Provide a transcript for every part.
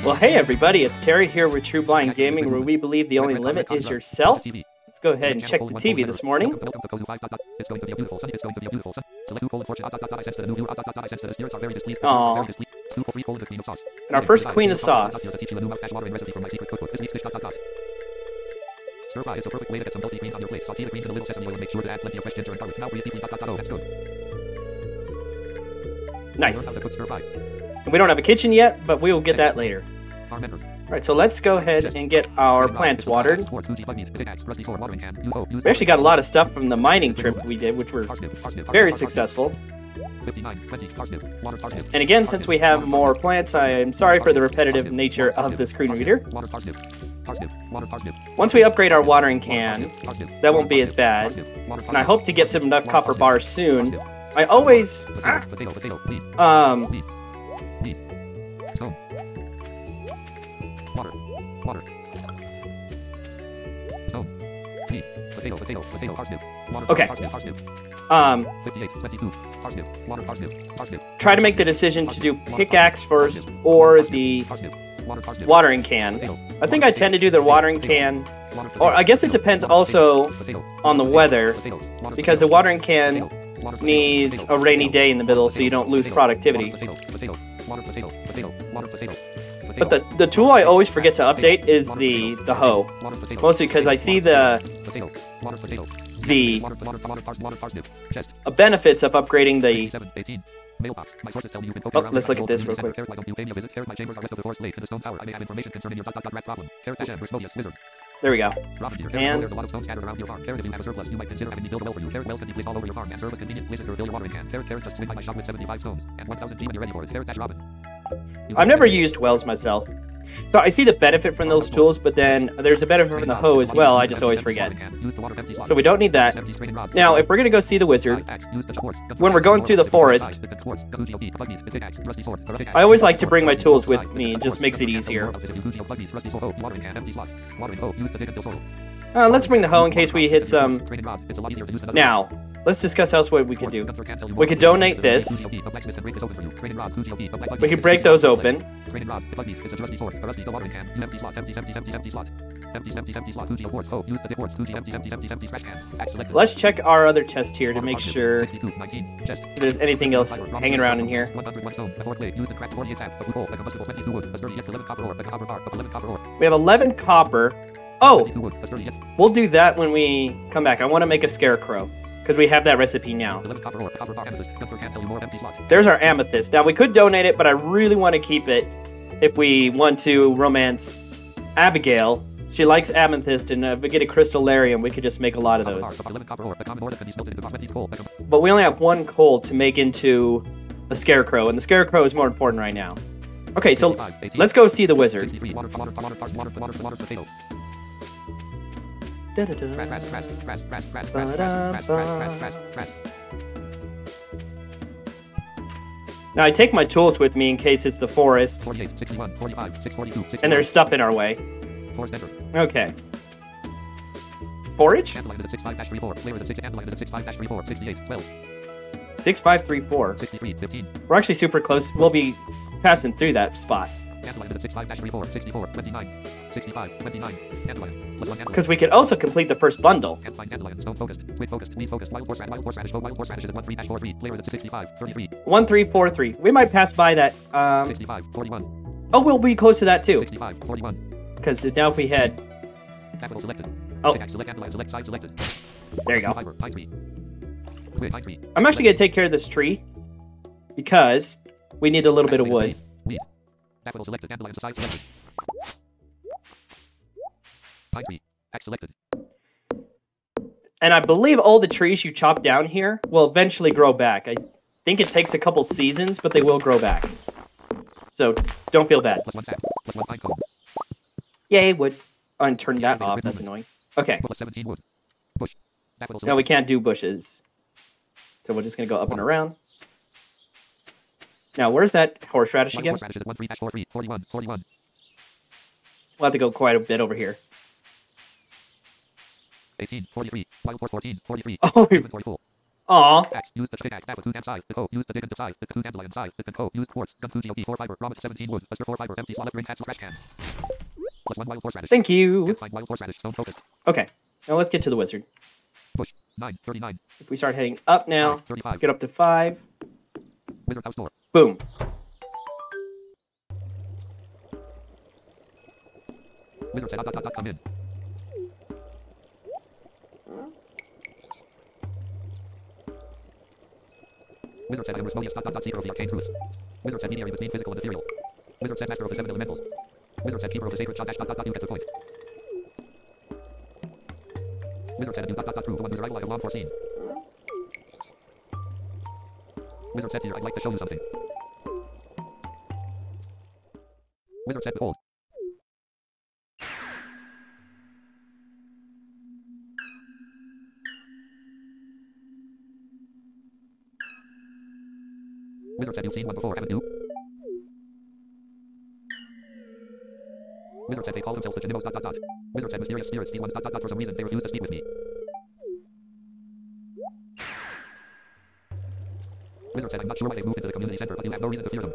Well, hey everybody, it's Terry here with TrueBlindGaming, where we believe the only limit is yourself. Let's go ahead and check the TV this morning. Aww. And our first queen of sauce. Stir fry is the perfect way to get some healthy greens on your plate. Saute the greens in a little sesame oil and make sure to add plenty of fresh ginger and garlic. Now breathe deeply. That's good. Nice. And we don't have a kitchen yet, but we will get that later. Alright, so let's go ahead and get our plants watered. We actually got a lot of stuff from the mining trip we did, which were very successful. And again, since we have more plants, I am sorry for the repetitive nature of the screen reader. Once we upgrade our watering can, that won't be as bad. And I hope to get some enough copper bars soon. I always... Okay. Try to make the decision to do pickaxe first or the watering can. I think I tend to do the watering can, or I guess it depends also on the weather, because the watering can needs a rainy day in the middle so you don't lose productivity. But the tool I always forget to update is the hoe, mostly because I see the benefits of upgrading the... Oh, let's look at this real quick. There we go. And I've never used wells myself, so I see the benefit from those tools, but then there's a benefit from the hoe as well. I just always forget. So we don't need that. Now, if we're going to go see the wizard, when we're going through the forest, I always like to bring my tools with me. It just makes it easier. Let's bring the hoe in case we hit some... Now, let's discuss else what we can do. We could donate this. We can break those open. Let's check our other chest here to make sure there's anything else hanging around in here. We have 11 copper. Oh! We'll do that when we come back. I want to make a scarecrow, because we have that recipe now. There's our amethyst. Now, we could donate it, but I really want to keep it if we want to romance Abigail. She likes amethyst, and if we get a crystallarium, we could just make a lot of those. But we only have one coal to make into a scarecrow, and the scarecrow is more important right now. Okay, so let's go see the wizard. Now I take my tools with me in case it's the forest and there's stuff in our way. Okay. Forage? 6534. We're actually super close. We'll be passing through that spot. Because we could also complete the first bundle. 1343. We might pass by that. Oh, we'll be close to that too. Because now if we head. Oh. There you go. I'm actually going to take care of this tree because we need a little bit of wood. And I believe all the trees you chop down here will eventually grow back. I think it takes a couple seasons, but they will grow back. So don't feel bad. Yay, wood. Oh, and turn that off. That's annoying. Okay. No, we can't do bushes. So we're just going to go up and around. Now, where's that horseradish again? We'll have to go quite a bit over here. 18, 43, 14, 43. Oh, Aw. Axe. Use the pickaxe. Tap with 2 and size. The use the dig and the size. The 2 dandelion size. The co. Use quartz. Gun 2 TOP 4 fiber. Raw 17 wood. A 4 fiber. Empty slot ring. Cancel trash can. Plus 1 wild horseradish. Thank you. Can't find wild horseradish. Stone focused. Okay. Now let's get to the wizard. Push. 9. 39. If we start heading up now, 35. get up to 5. Wizard house door. Boom. Wizard said come in. Wizard said I am Resmodius seeker of the arcane truths. Wizard said mediary between physical and ethereal. Wizard said master of the 7 elementals. Wizard said keeper of the sacred shot you get the point. Wizard said you prove the one whose arrival I have long foreseen. Wizard said here I'd like to show you something. Wizard said behold. Wizard said you've seen one before, haven't you? Wizard said they call themselves the Genimos ... Wizard said mysterious spirits, these ones ... for some reason they refuse to speak with me. Wizard said I'm not sure why they've moved into the community center, but you have no reason to fear them.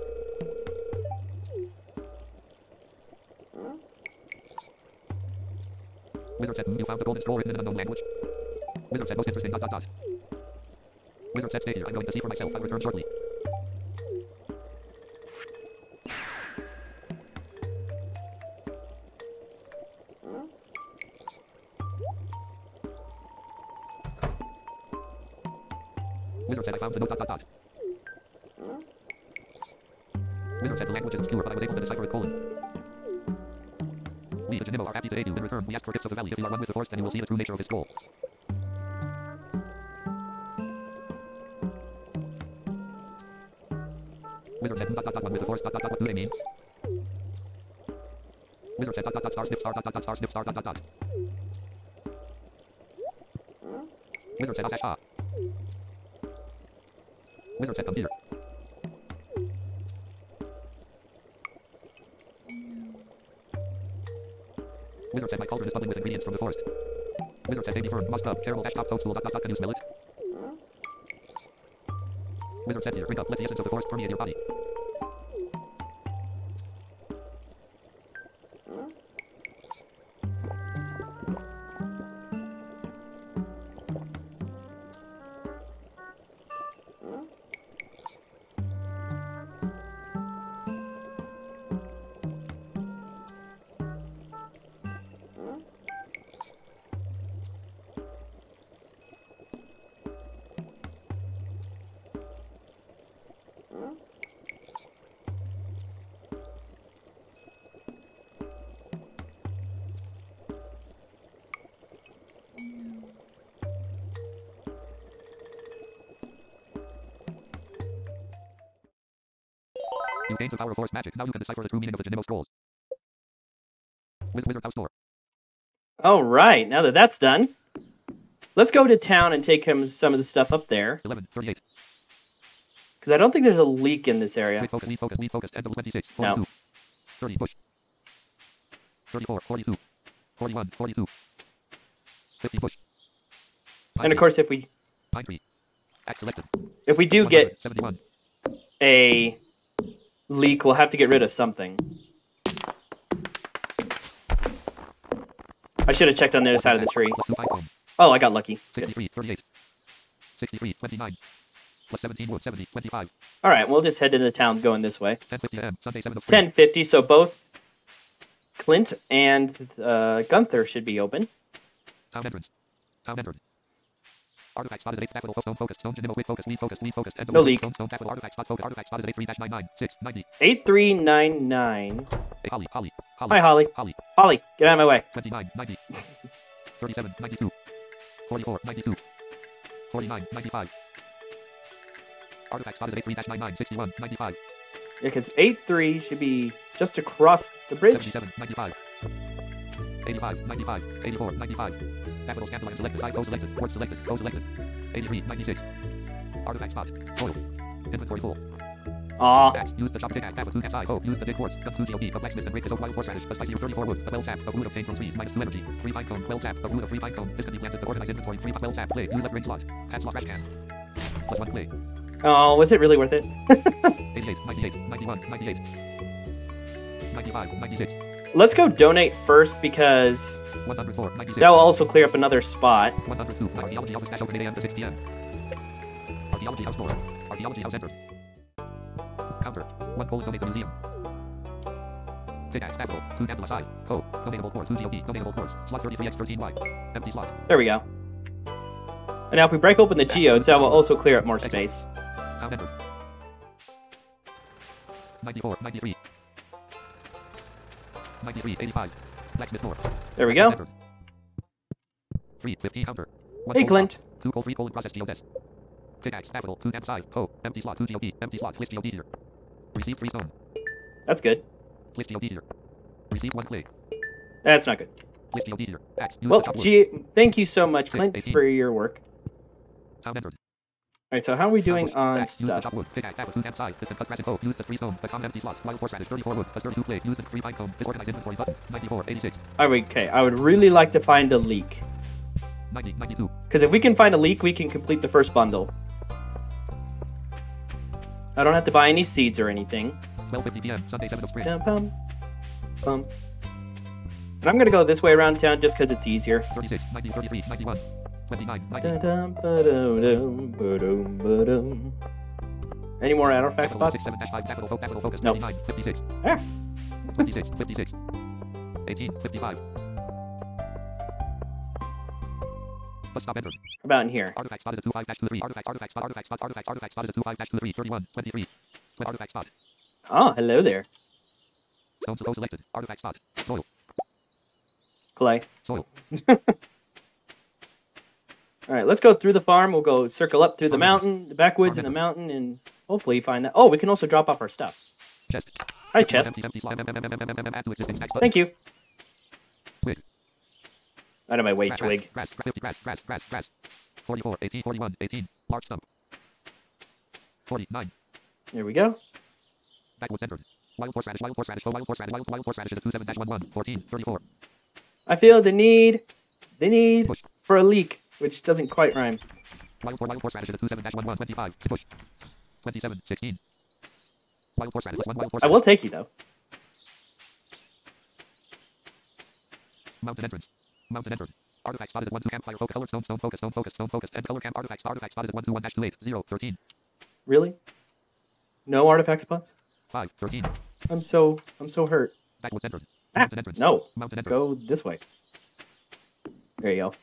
Wizard said you found the golden scroll written in an unknown language. Wizard said most interesting ... Wizard said stay here, I'm going to see for myself, I'll return shortly. Wizard said I found the note ... Wizard said the language is obscure, but I was able to decipher it : We, the Genimo, are happy to aid you. In return, we ask for gifts of the valley. If you are one with the force, then you will see the true nature of his scroll. Wizard said one with the force ... What do they mean? Wizard said star snip star ... star snip star ... Wizard said ah. Wizard said come here. Wizard said my cauldron is bubbling with ingredients from the forest. Wizard said baby fern, musk up, caramel dash top toadstool ... Can you smell it? Wizard said here, drink up, let the essence of the forest permeate your body. You gained the power of force magic. Now you can decipher the true meaning of the Genimo scrolls. Wizard house door. All right, now that that's done, let's go to town and take him some of the stuff up there. 11:38. Because I don't think there's a leak in this area. Lead focus. End of 26. 42. No. 30 push. 34. 42. 41. 42. 50 push. Pine And of course, if we Pine tree. Axe selected. if we do get 71. a leak, we'll have to get rid of something. I should have checked on the other side of the tree. Plus 2 pine cone. Oh, I got lucky. 63. 38. 63. 29. Plus 17 wood. 70. 25. All right, we'll just head into town going this way. 10:50 a.m. Sunday 7 of It's spring. 10:50, so both Clint and Gunther should be open. Town entrance. Town entered. Artifact spot is 8 capital stone focus. Stone Genimo quick focus. Lead focus. Lead focus. End of No leak. Stone capital artifact spot focus. Artifact spot is 83-99. 690. 8399. Hey, Holly. Hi, Holly. Holly. Holly, get out of my way. 29, 90. 37, 92. 44, 92. 49, 95. Artifact spot is 83-99, 61, 95. Yeah, because 83 should be just across the bridge. 77, 95. 85, 95. 84, 95. Capital Scandalite selected. Side go selected. Port selected. Go selected. 83, 96. Artifact spot. Soil. Inventory full. Aw. Axe. Use the shop pickaxe. Tap with 2 SI. Oh. Use the dig quartz. Gun 2 TOP. A blacksmith and break his own wild horseradish. A spicy of 34 wood. A 12 sap. A wood obtained from trees. -2 energy. 3 pine cone. 12 sap. A wood of 3 pine cone. This can be planted to organize inventory. 3 12 sap. Play. Use left ring slot. Add slot trash can. Plus 1 clay. Oh, was it really worth it? 88, 98, 91, 98. 95, 96. Let's go donate first because 104, 96. that will also clear up another spot. 102. Archaeology house stash open 8 a.m. to 6 p.m. Archaeology house door. Archaeology house entered. Counter. 1 gold donate to museum. Pickaxe capital. 2 candle aside. Co. Donatable course. 2 COD. Donatable course. Slot 33x 13y. Empty slot. There we go. And now if we break open the geodes, that will also clear up more space. Sound entered. 94, 93. 93, 85. Blacksmith door. There we go. 3, 15 counter. Hey, Clint. 2 coal, 3 coal, process geodes. Pickaxe capital. 2 candle side. Co. Empty slot. 2 COD. Empty slot. List geode here. Receive 3 stone. That's good. List geode here. Receive 1 clay. That's not good. List geode here. Axe. Use Well, the top wood. gee, thank you so much, 6, Clint, 18. for your work. Sound entered. Alright, so how are we doing on Use the stuff? top wood. Pickaxe capital. 2 candle side. Distant cut grass and co. Use the 3 stone. Become empty slot. Wild horseradish. 34 wood. A 32 clay. Use the 3 pine cone. Disorganized inventory button. 94, 86. Okay, I would really like to find a leak. 90, 92. Because if we can find a leak, we can complete the first bundle. I don't have to buy any seeds or anything. 12:50 p.m. Sunday, 7th of spring. Pum, pum, pum. And I'm gonna go this way around town just because it's easier. 36, 90, 33, 91, 29, 90. Da-dum, ba-dum, ba-dum, ba-dum. Any more artifact spots? 67-5, capital focus, Nope. 39, 56. Ah. 26, 56. 18, 55. Bus stop entered. How about in here? Artifact spot is a 25-23. Artifact spot is a 25-23. 31, 23. When artifact spot. Oh, hello there. Stone to go selected. Artifact spot. Soil. Clay. Soil. Alright, let's go through the farm. We'll go circle up through the mountain, the backwoods and the mountain, and hopefully find that. Oh, we can also drop off our stuff. Chest. Hi, chest. Empty slot. Add to existing stack. Thank you. Twig. Out of my way, Grass, twig. Grass. 50 grass. 44, 18, 41, 18. Large stump. 49. There we go. Backwoods entered. Wild horseradish. Wild horseradish is a 27-11. 14, 34. I feel the need Push. for a leak, which doesn't quite rhyme. Wild horseradish is a 27-11. 25. Push. 27, 16. Wild horseradish. Wild horseradish. I will take you, though. Mountain entrance. Mountain entered. Artifact spot is 1-2 campfire focus. Color stone focus. And color camp artifact spot is 1-2-1-28. 0, 13. Really? No artifact spots? 5, 13. I'm so hurt. Backwoods entered. Ah, Mountain entrance. no. Mountain entered. Go this way. There you go.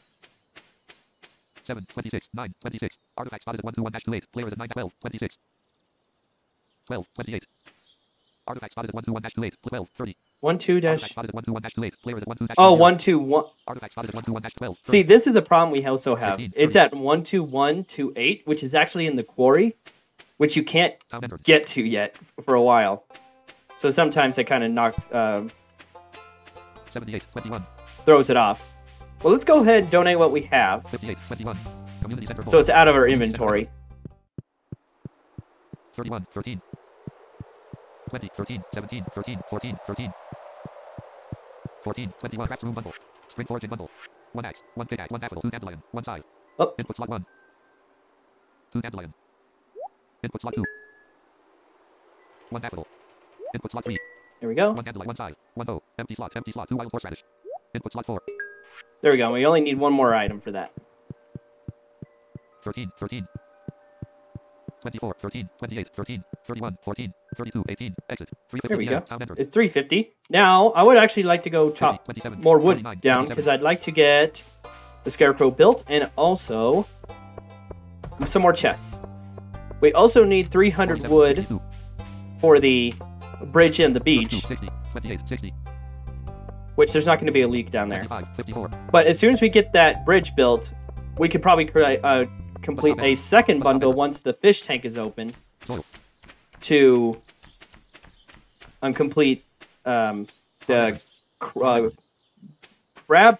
7, 26, 9, 26. Artifact spot is 1-2-1-28. Player is at 9, 12, 26. 12, 28. Artifact spot is 1-2-1-28. 12, 30. 1-2 dash. Artifact spot is 1-2-1-28. Player is at 1-2-1. Oh, 1-2 1. Artifact spot is 1-2-1-12. See, this is a problem we also have. 15, It's at 1-2-1-2-8, which is actually in the quarry, which you can't Sound entered. get to yet for a while. So sometimes it kind of knocks, 78, 21. throws it off. Well, let's go ahead and donate what we have, 58, 21. Community center. so it's out of our inventory. 31, 13. 20, 13, 17, 13, 14, 13. 14, 21. Craft room bundle. Spring foraging bundle. 1 axe, 1 pickaxe, 1 daffodil, 2 dandelion, 1 scythe. Oh. Input slot 1. 2 dandelion. Input slot 2. 1 daffodil. Input slot 3. There we go. 1 dandelion, 1 scythe. 1 bow. Empty slot, 2 wild horseradish. Input slot 4. There we go. We only need one more item for that. 13, 13. 24, 13, 28, 13, 31, 14, 32, 18. Exit. 350 There we go. Sound entered. It's 350. Now, I would actually like to go 20, chop 27, more wood 29, down, 27. because I'd like to get the scarecrow built, and also some more chests. We also need 300 47, wood 62, for the bridge and the 32, beach, 60, 28, 60, which there's not going to be a leak down there. 55, 54. But as soon as we get that bridge built, we could probably complete a second bundle once the fish tank is open Soil. to complete the crab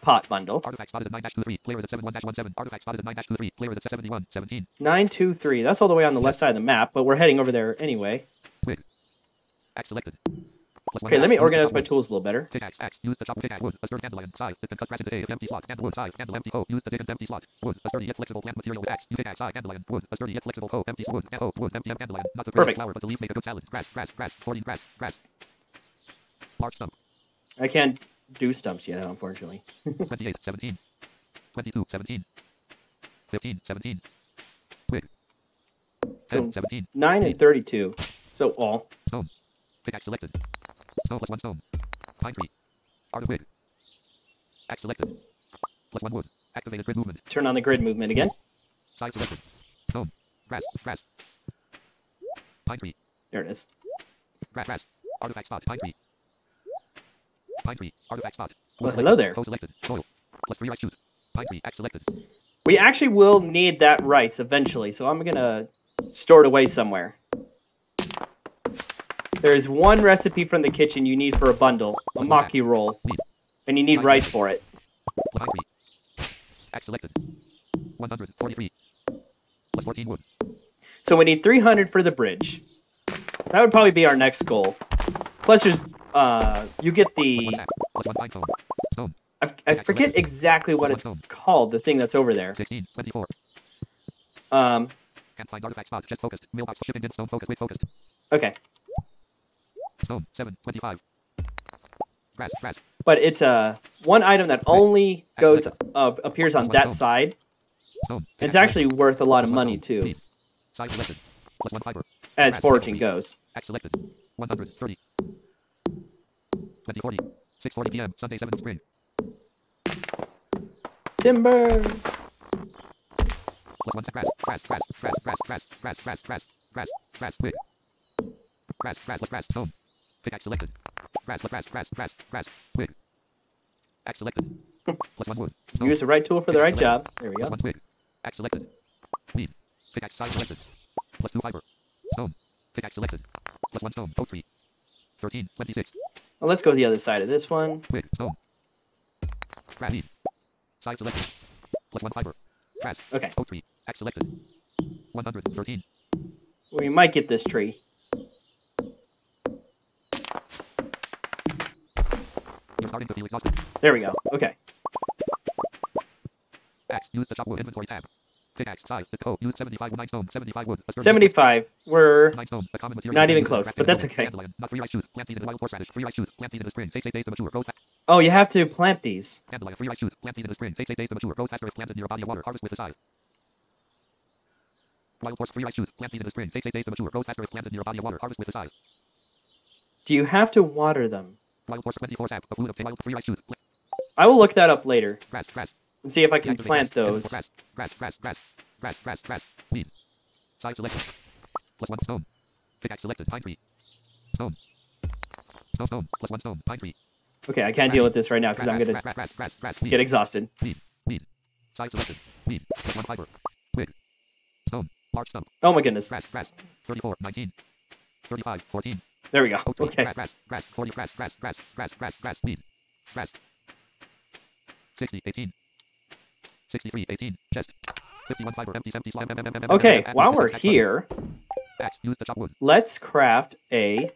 pot bundle. Artifact spot is at 9-3. Player is at 71-17. Artifact spot is at 9-3. Player is at 71, 17. 923. That's all the way on the left side of the map, but we're heading over there anyway. Twig. Axe selected. Okay, let me organize my tools a little better. Pickaxe, axe, use the chop pickaxe, wood, a sturdy dandelion, size, it can cut grass into A if empty slot, and wood, size, handle empty hoe, use the dig and empty slot, wood, a sturdy yet flexible plant material with axe, pickaxe, size, dandelion, wood, a sturdy yet flexible hoe, empty wood, and hoe, wood, empty and dandelion, not the greatest flower, but the leaves make a good salad, grass, 14 grass, large stump, I can't do stumps yet, unfortunately. 28, 17, 22, 17, 15, 17, twig, 10, So 17, 9 and 32. So all. stone, pickaxe selected, stone plus 1 stone, pine tree, art of wig, axe selected, plus 1 wood, activated grid movement, Turn on the grid movement again. side selected, stone, grass, pine tree, There it is. grass, artifact spot, pine tree, artifact spot, Well, hello there. hoe selected, soil, plus 3 rice shoot, pine tree, axe selected, We actually will need that rice eventually, so I'm gonna store it away somewhere. There's one recipe from the kitchen you need for a bundle, a maki roll, and you need rice for it. pine tree, axe selected, 143, plus 14 wood, So we need 300 for the bridge. That would probably be our next goal. Plus, there's you get plus 1 the sap, plus 1 pine cone, stone, I forget exactly what it's called. The thing that's over there. 16, 24, Um. can't find artifact spot, just focused, mailbox shipping in stone focus, wait focused, Okay. stone, 7, 25, grass, But it's one item that only goes appears on that side. stone, It's actually worth a lot of money too, side selected, plus 1 fiber, as foraging goes. axe selected, 130, 2040, 6:40 p.m. Sunday, 7th spring, Timber. plus 1 grass, twig, grass, stone, pickaxe selected, grass, twig, axe selected, plus 1 wood, stone, Use the right tool for the right job. There we plus go. 1 twig, axe selected, weed, pickaxe side selected, plus 2 fiber, stone, pickaxe selected, plus 1 stone, oak tree, 13, 26, Well, let's go to the other side of this one. twig, stone, grass, weed, side selected, plus 1 fiber, grass, Okay. oak tree, axe selected, 113, We might get this tree. you're starting to feel exhausted, There we go. Okay. axe, use the chop wood inventory tab, pickaxe, size, use 75 wood, 9 stone, 75 wood, a sturdy 75. We're 9 stone, a common material, not even used in close, crafting but that's and okay. dandelion, not 3 rice shoot, plant these in the wild horseradish, 3 rice shoot, plant these in the spring, takes 8 days to mature, grows fast, Oh, you have to plant these. dandelion, 3 rice shoot, plant these in the spring, takes 8 days to mature, grows faster if planted near a body of water, harvest with the scythe. Wild horse, 3 rice shoot, plant these in the spring, takes 8 days to mature, grows faster if planted near a body of water, harvest with the scythe. Do you have to water them? Wild horse, 24 sap, a food of wild 3 rice shoot, I will look that up later grass, and see if I can activate plant grass, those. grass, weed, side selected, plus 1 stone, pickaxe selected, pine tree, stone, plus 1 stone, pine tree, Okay, I can't deal with this right now because I'm gonna grass, get exhausted. weed, side selected, weed, plus 1 fiber, twig, stone, large stump, Oh my goodness. grass, 34, 19, 35, 14, There we go. oak tree, Okay. grass, 40, weed, grass, 60, 18, 63, 18, chest, 51 fiber, empty slime, Okay, while we're here, axe, use the chop wood, let's craft a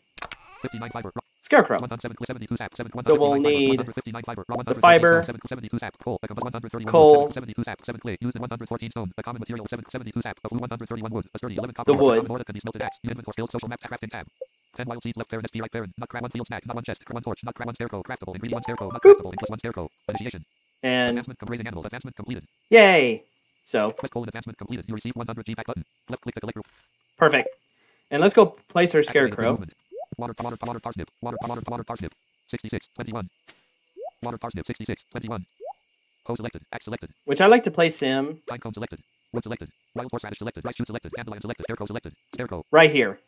59 fiber, scarecrow. 172 sap, So we'll need 159 fiber, the fiber, 72 sap, coal, 131 coal, wood, 72 sap, 7 clay, used in 114 stone, a common material, 72 sap, 131 wood, a sturdy 11 copper, the wood. ore that can be smelted, axe, inventory, skilled, social map, crafting tab, 10 wild seeds left, fair, SP right, parent, not crab, 1 field snack, not 1 chest, 1 torch, not crab, 1 scarecrow, craftable, ingredient, 1 scarecrow, not craftable, plus 1 scarecrow, initiation, And advancement, raising animals, advancement completed, yay! So, quest colon, advancement completed, you receive 100 G pack button, left click to collect your perfect. And let's go place our activated scarecrow. movement. Water parsnip, water parsnip, 66, 21, water parsnip, 66, 21, hoe selected, axe selected, Which I like to place him pine cone selected, wood selected, wild horseradish selected, rice shoot selected, dandelion selected, scarecrow, right here.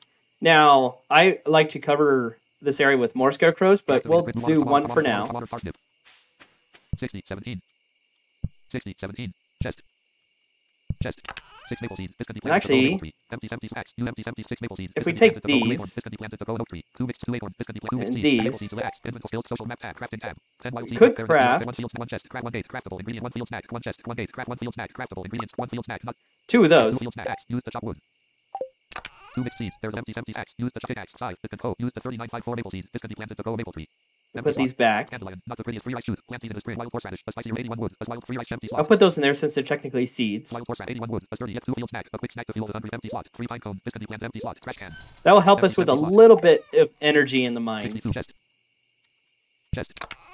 Now, I like to cover this area with more scarecrows, but we'll do one for now. water parsnip, 60, 17, 60, 17, chest, 6 maple seeds, this can be planted Actually, to grow an oak tree, empty axe, use empty 6 maple seeds, if this we can be take planted to grow an these, acorn, this can be planted to grow an oak tree, 2 mixed 2 acorn, this can be planted 2 and mixed seeds, maple these, seeds, axe, inventory, skilled, social map tab, crafting tab, 10 wild we seeds, could fair, craft 1 field, 1 chest, crab 1 gate, craftable, ingredient, 1 field snack, 1 chest, 1 gate, crab 1 field snack, craftable, ingredients, 1 field snack, not 2 of 2 those. field snack, axe, use the chop wood, 2 mixed seeds. There's empty sacks. Use the pickaxe. Size. This can go. Use the 3954 maple seeds. This can be planted to grow a maple tree. Put these back. Dandelion. Not the prettiest free rice shoot. Plant these in the spring. Wild horseradish. A spicy 81 wood. A wild free rice empty slot. I'll put those in there since they're technically seeds. Wild horseradish 81 wood. A sturdy yet 2-field snack. A quick snack to fuel the hungry empty slot. 3 pine cone. This can be planted empty slot. Trash can. That will help us with a little bit of energy in the mines. 62 chest.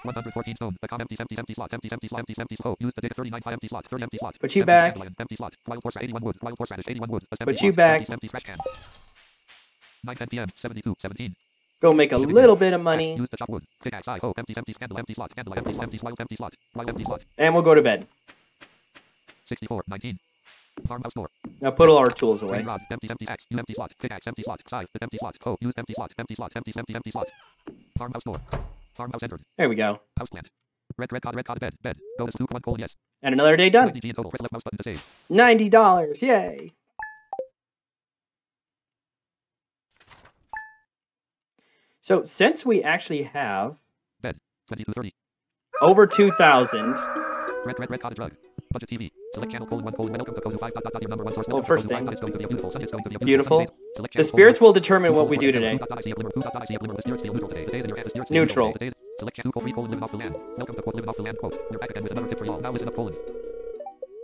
114 stone. The com empty slot. Empty slot. Use the dig 39 pie empty slot. 30 empty slot. Put you back. Empty slot. Wild horseradish 81 wood. Wild horseradish 81 wood. Put you back. Empty trash can. 9:10 p.m. 17. Go make a little bit of money. Use the chop wood. Pickaxe. Empty candle. Empty slot. Candle. Empty slot. Wild empty slot. And we'll go to bed. 64:19. Farmhouse door. Now put all our tools away. Rod. Empty axe. You empty slot. Pickaxe. Empty slot. Size. Empty slot. Use empty slot. Empty slot. Farmhouse door. Farmhouse entered. There we go. House plant. Red cod bed. Go to scoop 1 colon yes. And another day done. 90 in total. Press left mouse button to save. $90. Yay. So since we actually have bed 22:30 over 2,000. Red cottage rug. Budget TV. Select channel colon 1 colon. Welcome to Kozu 5. Your number 1 source. Well, first thing. It's going to be a beautiful Sunday. It's going to be a Beautiful. The spirits will determine what we do today. Neutral. Select channel colon 3 colon living off the land. Welcome to quote living off the land quote. You're back again with another tip for y'all. Now listen up colon.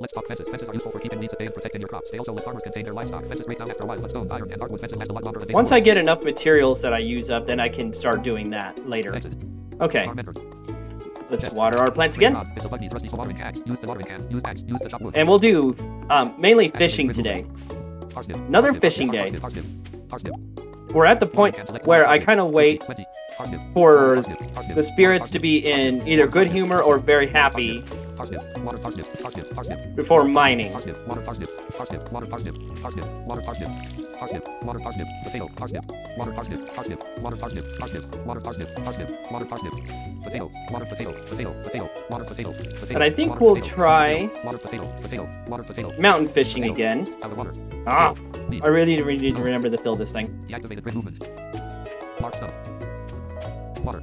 Let's talk fences. Fences are useful for keeping weeds at bay and protecting your crops. They also let farmers contain their livestock. Fences break down after a while, but stone, iron, and hardwood fences last a lot longer than they Once I get enough materials that I use up, then I can start doing that later. Okay. Let's water our plants again. And we'll do mainly fishing today. Another fishing day. We're at the point where I kind of wait for the spirits to be in either good humor or very happy before mining. And I think we'll try mountain fishing again. Ah, I really need to remember to fill this thing. Deactivated grid movement. Mark stone. Water.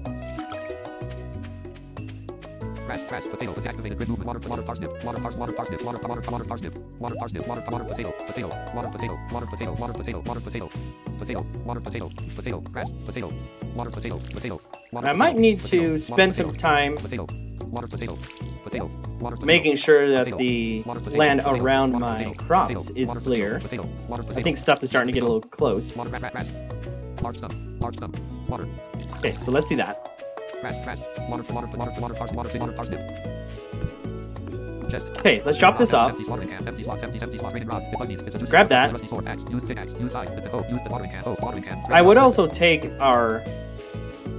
Grass, potato, deactivated grid movement, water, parsnip, water, parsnip, water, parsnip, water, parsnip, potato, grass, potato. I might need to spend some time making sure that the land around my crops is clear. I think stuff is starting to get a little close. Okay, so let's do that. Okay, let's chop this up. Grab that. I would also take our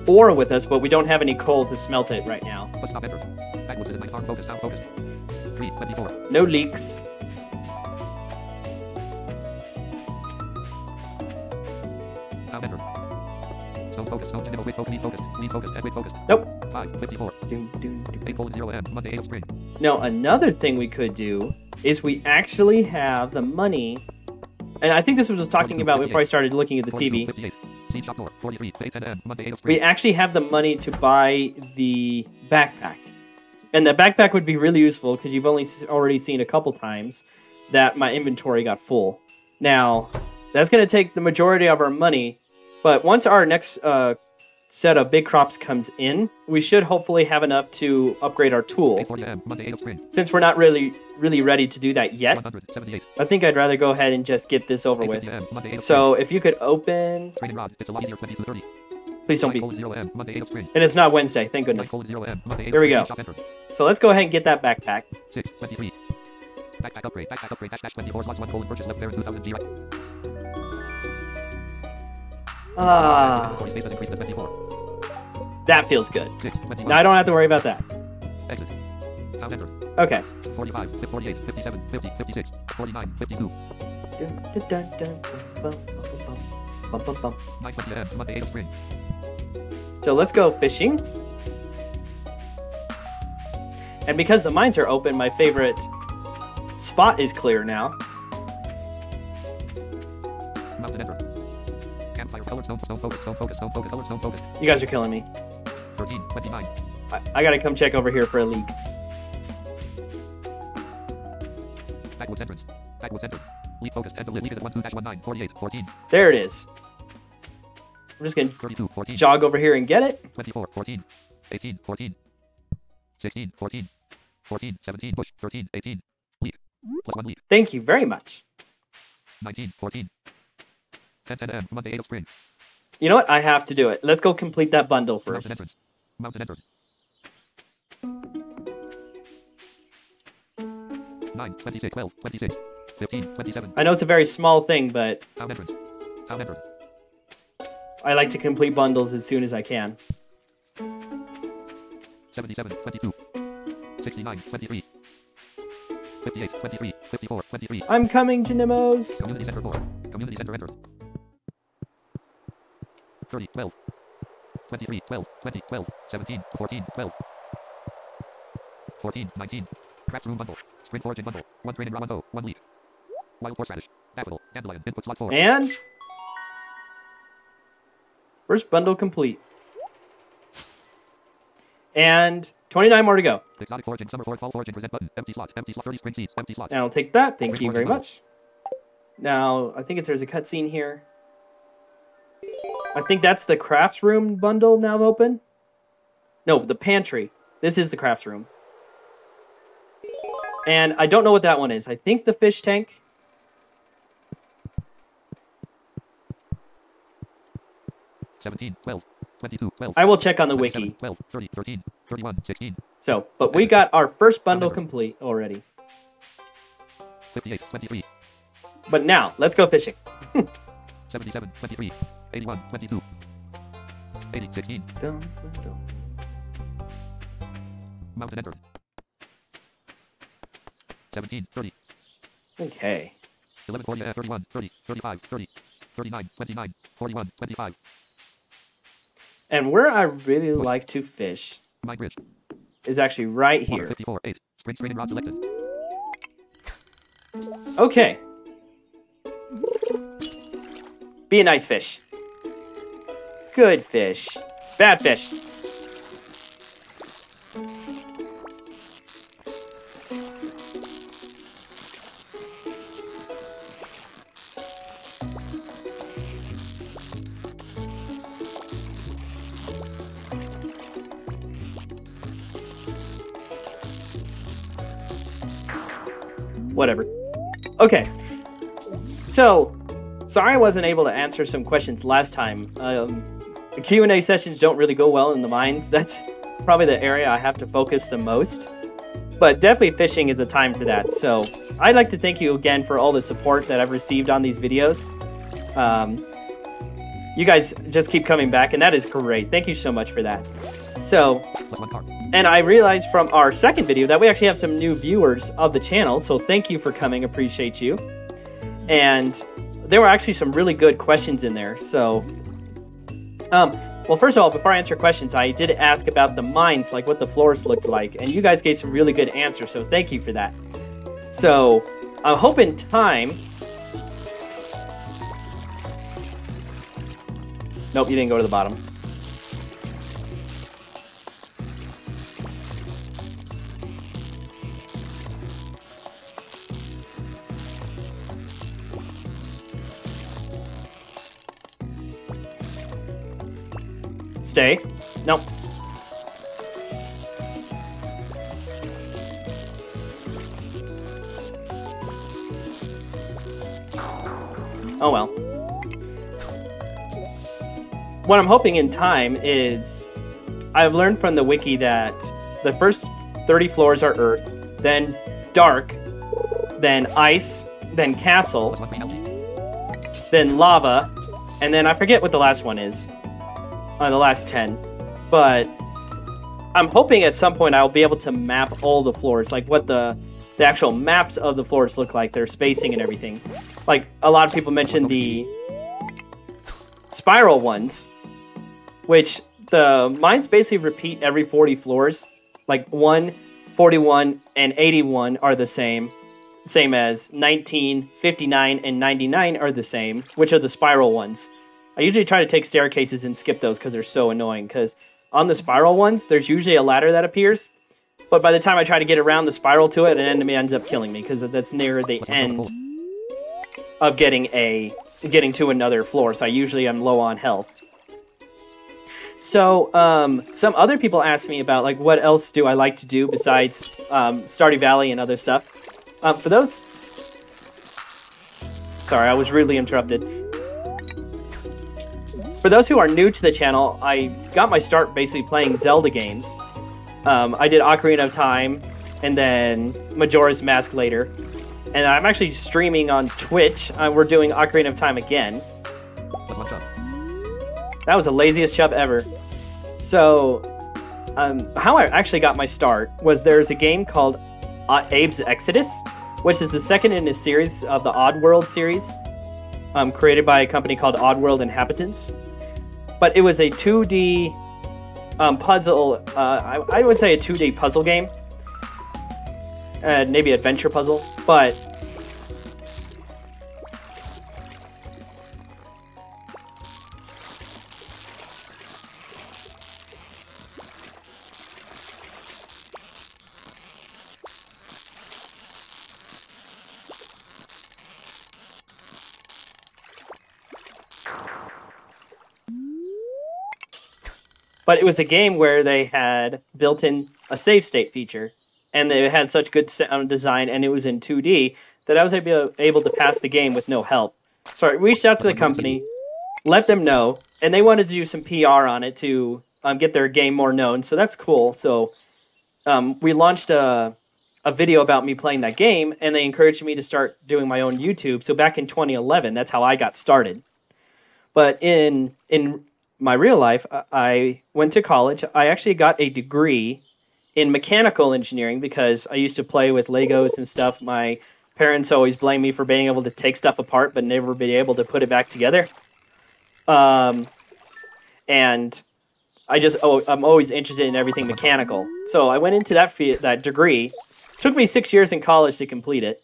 ore with us, but we don't have any coal to smelt it right now. No leaks. Nope. 5:54. 8:0 a.m. Monday, 8 of spring. Now, another thing we could do is we actually have the money, and I think this was just talking about before I started looking at the TV. We actually have the money to buy the backpack. And the backpack would be really useful because you've already seen a couple times that my inventory got full. Now, that's going to take the majority of our money, but once our next set of big crops comes in, we should hopefully have enough to upgrade our tool. Since we're not really ready to do that yet, I think I'd rather go ahead and just get this over with. So if you could open... Please don't be. And it's not Wednesday, thank goodness. There we go. So let's go ahead and get that backpack. Backpack upgrade, dash 24 slots 1 colon purchase left there in 2000 G. That feels good. Now I don't have to worry about that. Okay. 45, 48, 57, 50, 56, 49, 52. So let's go fishing. And because the mines are open, my favorite spot is clear now. You guys are killing me. 13, 29. I gotta come check over here for a leak. Backwoods entrance. Leap focus. End of leap is at 12-19. 48. 14. There it is. I'm just gonna 32. 14. jog over here and get it. 24. 14. 18. 14. 16. 14. 14. 17. Push. 13. 18. Leap. +1 leap. Thank you very much. 19. 14. 10. 10 a.m. Monday 8 of spring. You know what? I have to do it. Let's go complete that bundle Mountain first. entrance. Mountain entered. 9. 26. 12. 26. 15. 27. I know it's a very small thing, but Town entrance. Town entered. I like to complete bundles as soon as I can. 77. 22. 69. 23. 58. 23. 54. 23. I'm coming, Janimos. Community center door. Community center entered. 30. 12. 23. 12. 20. 12. 17. 14. 12. 14. 19. Craft room bundle. Spring foraging bundle. 1 grain and raw 1 bow. 1 leaf. Wild horseradish. Daffodil. Dandelion. Input slot 4. And first bundle complete. And 29 more to go. Exotic foraging. Summer forage. Fall foraging. Present button. Empty slot. Empty slot. 30 spring seeds. Empty slot. And I'll take that. Thank Spring you very foraging much. Now, I think there's a cutscene here. I think that's the crafts room bundle now open. No, the pantry. This is the crafts room. And I don't know what that one is. I think the fish tank. 17. 12. 22. 12. I will check on the 27, wiki. 12. 30. 13. 31. 16. So, but we got our first bundle complete already. 58. 23. But now, let's go fishing. 77. 23. 81. 22. 80. 16. Mountain entered. 17. 30. Okay. 11. 40. 31. 30. 35. 30. 39. 29. 41. 25. And where I really like to fish My bridge. is actually right Water. here. 54. 8. Spring straining rod selected. Okay. Be a nice fish. Good fish. Bad fish. Whatever. Okay. So, sorry I wasn't able to answer some questions last time. The Q&A sessions don't really go well in the mines. That's probably the area I have to focus the most. But definitely fishing is a time for that. So, I'd like to thank you again for all the support that I've received on these videos. You guys just keep coming back, and that is great. Thank you so much for that. So, and I realized from our second video that we actually have some new viewers of the channel, so thank you for coming, appreciate you. And there were actually some really good questions in there, so... well, first of all, before I answer questions, I did ask about the mines, like what the floors looked like, and you guys gave some really good answers, so thank you for that. So, I hope in time... Nope, you didn't go to the bottom. Stay. Nope. Oh well. What I'm hoping in time is, I've learned from the wiki that the first 30 floors are earth, then dark, then ice, then castle, then lava, and then I forget what the last one is. The last 10. But I'm hoping at some point I'll be able to map all the floors, like what the actual maps of the floors look like, their spacing and everything. Like, a lot of people mentioned the spiral ones, which the mines basically repeat every 40 floors. Like 1, 41, and 81 are the same as 19, 59, and 99 are the same, which are the spiral ones. I usually try to take staircases and skip those because they're so annoying, because on the spiral ones, there's usually a ladder that appears, but by the time I try to get around the spiral to it, it ends up killing me, because that's near the end of getting to another floor. So I usually am low on health. So some other people ask me about like what else do I like to do besides Stardew Valley and other stuff. For those, sorry, I was rudely interrupted. For those who are new to the channel, I got my start basically playing Zelda games. I did Ocarina of Time, and then Majora's Mask later. And I'm actually streaming on Twitch. We're doing Ocarina of Time again. That was the laziest chub ever. So, how I actually got my start was there's a game called Abe's Exodus, which is the second in a series of the Oddworld series, created by a company called Oddworld Inhabitants. But it was a 2D puzzle, I would say a 2D puzzle game. Maybe adventure puzzle, but it was a game where they had built in a save state feature, and they had such good sound design, and it was in 2D, that I was able to pass the game with no help. So I reached out to the company, let them know, and they wanted to do some PR on it to get their game more known, so that's cool. So we launched a video about me playing that game, and they encouraged me to start doing my own YouTube. So back in 2011, that's how I got started. But in my real life, I went to college. I actually got a degree in mechanical engineering because I used to play with Legos and stuff. My parents always blame me for being able to take stuff apart but never be able to put it back together. And I'm always interested in everything mechanical. So I went into that degree. It took me 6 years in college to complete it.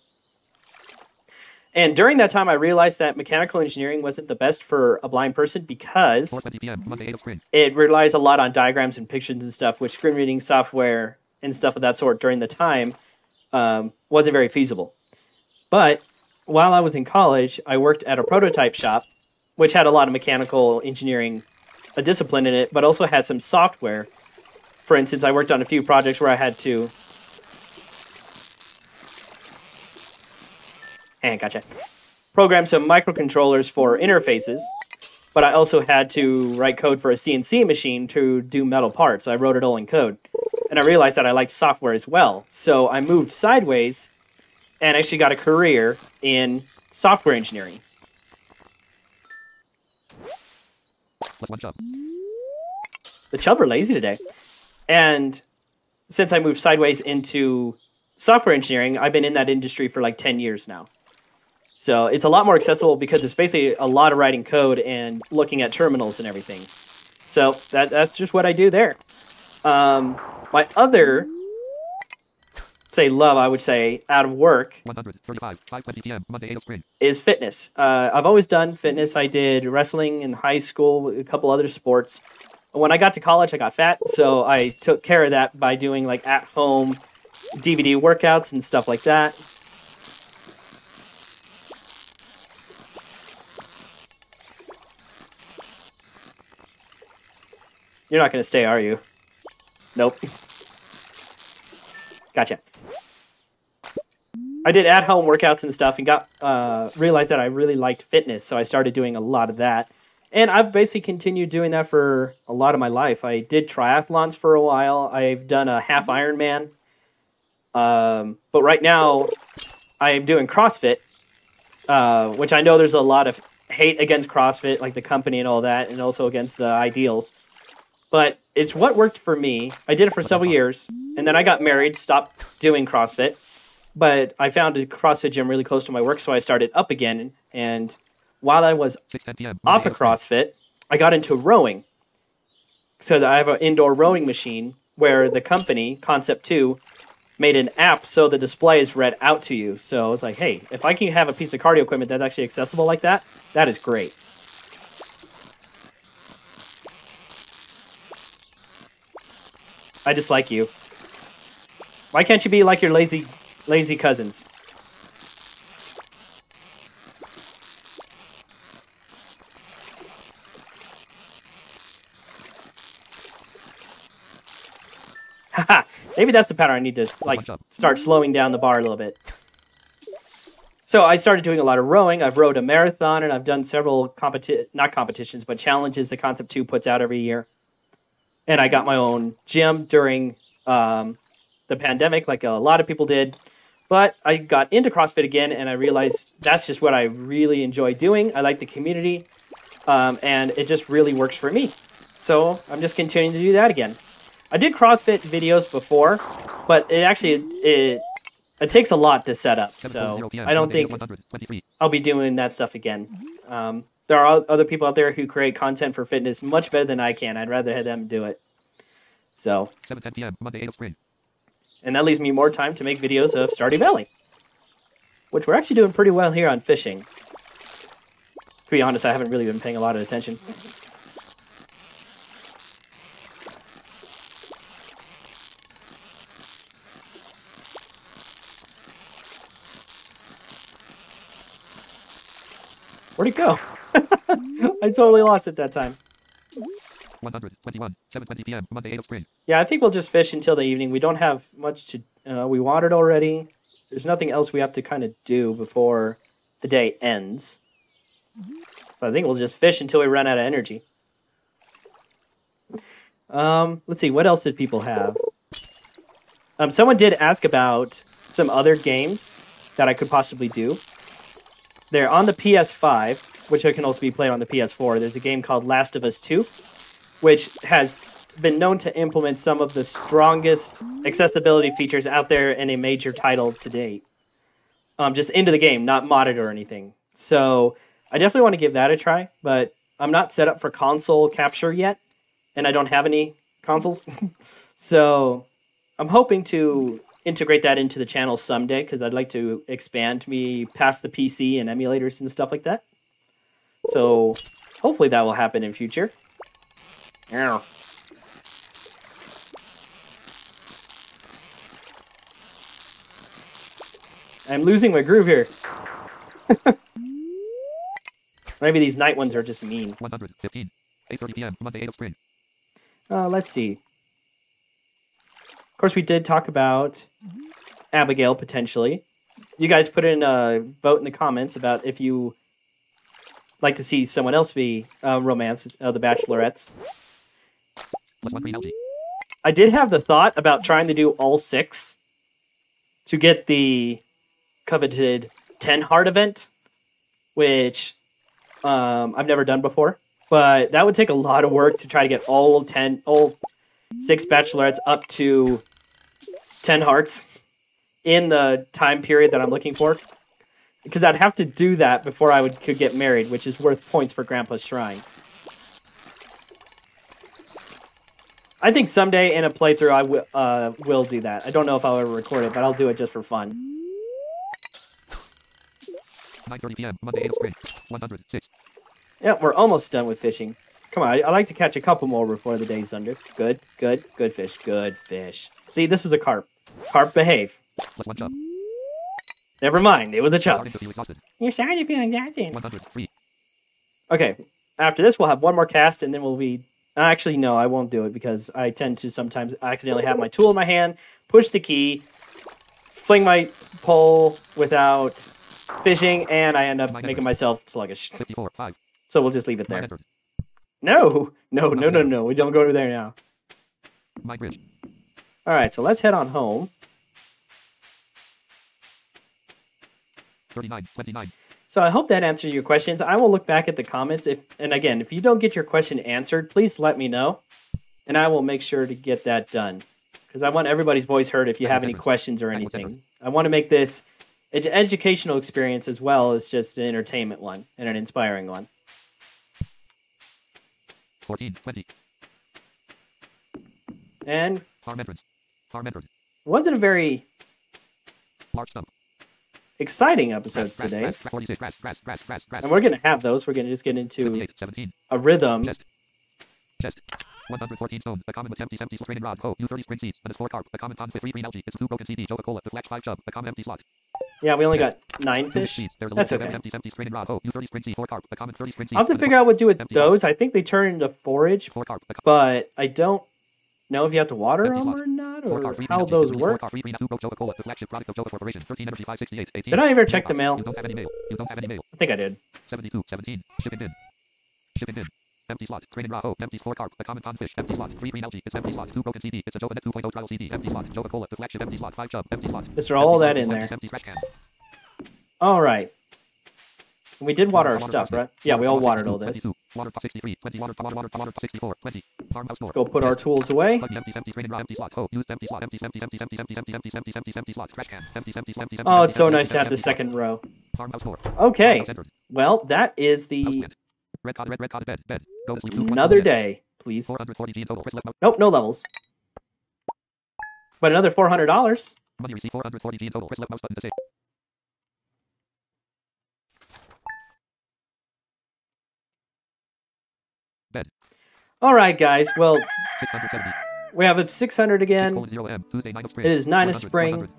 And during that time, I realized that mechanical engineering wasn't the best for a blind person because it relies a lot on diagrams and pictures and stuff, which screen reading software and stuff of that sort during the time wasn't very feasible. But while I was in college, I worked at a prototype shop, which had a lot of mechanical engineering discipline in it, but also had some software. For instance, I worked on a few projects where I had to program some microcontrollers for interfaces, but I also had to write code for a CNC machine to do metal parts. I wrote it all in code. And I realized that I liked software as well. So I moved sideways and actually got a career in software engineering. The chub are lazy today. And since I moved sideways into software engineering, I've been in that industry for like 10 years now. So it's a lot more accessible because it's basically a lot of writing code and looking at terminals and everything. So that's just what I do there. My other, love, I would say, out of work 5:20 p.m. Monday, 8 of spring. is fitness. I've always done fitness. I did wrestling in high school, a couple other sports. When I got to college, I got fat, so I took care of that by doing like at-home DVD workouts and stuff like that. You're not going to stay, are you? Nope. Gotcha. I did at-home workouts and stuff and realized that I really liked fitness, so I started doing a lot of that. And I've basically continued doing that for a lot of my life. I did triathlons for a while. I've done a half Ironman. But right now, I'm doing CrossFit, which I know there's a lot of hate against CrossFit, like the company and all that, and also against the ideals. But it's what worked for me. I did it for several years, and then I got married, stopped doing CrossFit. But I found a CrossFit gym really close to my work, so I started up again. And while I was off of CrossFit, I got into rowing. So I have an indoor rowing machine where the company, Concept 2, made an app so the display is read out to you. So it's like, hey, if I can have a piece of cardio equipment that's actually accessible like that, that is great. I dislike you. Why can't you be like your lazy cousins? Haha, maybe that's the pattern. I need to like start slowing down the bar a little bit. So I started doing a lot of rowing. I've rowed a marathon, and I've done several not competitions, but challenges that Concept 2 puts out every year. And I got my own gym during the pandemic, like a lot of people did. But I got into CrossFit again, and I realized that's just what I really enjoy doing. I like the community, and it just really works for me. So I'm just continuing to do that again. I did CrossFit videos before, but it takes a lot to set up, so I don't think I'll be doing that stuff again. There are other people out there who create content for fitness much better than I can. I'd rather have them do it. So, 7:10 p.m. Monday, 8th spring. And that leaves me more time to make videos of Stardew Valley, which we're actually doing pretty well here on fishing. To be honest, I haven't really been paying a lot of attention. Where'd it go? I totally lost it that time. 121, 7:20 p.m. Monday, 8th spring. Yeah, I think we'll just fish until the evening. We don't have much to... we watered already. There's nothing else we have to kind of do before the day ends. So I think we'll just fish until we run out of energy. Let's see, what else did people have? Someone did ask about some other games that I could possibly do. They're on the PS5, which can also be played on the PS4. There's a game called Last of Us 2, which has been known to implement some of the strongest accessibility features out there in a major title to date. Just into the game, not modded or anything. So I definitely want to give that a try, but I'm not set up for console capture yet, and I don't have any consoles. So I'm hoping to integrate that into the channel someday, because I'd like to expand me past the PC and emulators and stuff like that. So hopefully that will happen in future. Yeah. I'm losing my groove here. Maybe these night ones are just mean. 115, 8:30 p.m. Monday, 8th spring. Let's see. Of course, we did talk about Abigail, potentially. You guys put in a vote in the comments about if you like to see someone else be romance the Bachelorettes. I did have the thought about trying to do all 6 to get the coveted 10 heart event, which I've never done before. But that would take a lot of work to try to get all 6 Bachelorettes up to 10 hearts in the time period that I'm looking for. Because I'd have to do that before I could get married, which is worth points for Grandpa's Shrine. I think someday in a playthrough I will do that. I don't know if I'll ever record it, but I'll do it just for fun. 9:30 p.m. Monday, 8th spring. 106. Yeah, we're almost done with fishing. Come on, I like to catch a couple more before the day's under. Good, good, good fish, good fish. See, this is a carp. Carp, behave. Plus 1 chub. Never mind, it was a chub. You're starting to feel exhausted. 103. Okay, after this we'll have one more cast and then we'll be... Actually, no, I won't do it because I tend to sometimes accidentally have my tool in my hand, push the key, fling my pole without fishing, and I end up making myself sluggish. 54, 5. So we'll just leave it there. No, no, no, no, no, we don't go to there now. My bridge. Alright, so let's head on home. 39, 29. So I hope that answered your questions. I will look back at the comments. And again, if you don't get your question answered, please let me know. And I will make sure to get that done. Because I want everybody's voice heard if you have any questions or anything. I want to make this an educational experience as well as just an entertainment one and an inspiring one. 14, 20. And Farm entrance. Farm entrance. wasn't a very Large stump. exciting episodes today. And we're going to have those. We're going to just get into a rhythm. Chest. 114 stone. A common with empty training rod. Hoe. U30 spring seeds. And a score carp. A common pond with 3 green algae. It's 2 broken CD. Coca-Cola. The flash 5 chub. A common empty slot. Yeah, we only got 9 fish. That's okay. Empty training rod. Hoe. U30 spring seed. 4 carp. A common 30 spring seed. I'll have to figure out what to do with those. I think they turn into forage, but I don't know if you have to water them or not, or how those work. Did I ever check the mail? You don't have any mail. You don't have any mail. I think I did. 72, 17. Shipping in. Shipping in. Empty slot. Training raw. Empty score carb. A common pond fish. Empty slot. 3 green algae. It's empty slot. 2 broken CD. It's a Jovanet 2.0 trial CD. Empty slot. Cola. The flagship. Empty slot. 5 chub. Empty slot. Let's throw all that in there. Empty scratch can. All right. We did water our stuff, right? Yeah, we all watered all this. Water 63. 20. Water 64. 20. Farmhouse Let's go put our tools away. Empty training raw. Empty slot. Oh, used empty slot. Empty slot. Trash can. Empty Oh, it's so nice to have the second row. Farmhouse door. Okay. Well, that is the red cotted bed. Go to sleep. another day, please. 440 G in total. Nope, no levels. But another $400. Money received 440 G in total. Press left mouse button to save. Bed. All right, guys. Well, 670. we have it 600 again. 6:0 Tuesday, 9 of spring. It is 9 of 100, spring. 100.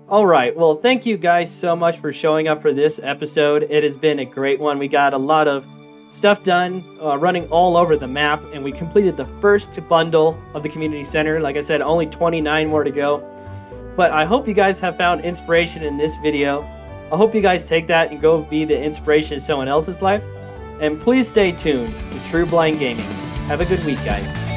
All right. Well, thank you guys so much for showing up for this episode. It has been a great one. We got a lot of stuff done, running all over the map, and we completed the first bundle of the community center. Like I said, only 29 more to go. But I hope you guys have found inspiration in this video. I hope you guys take that and go be the inspiration in someone else's life. And please stay tuned to True Blind Gaming. Have a good week, guys.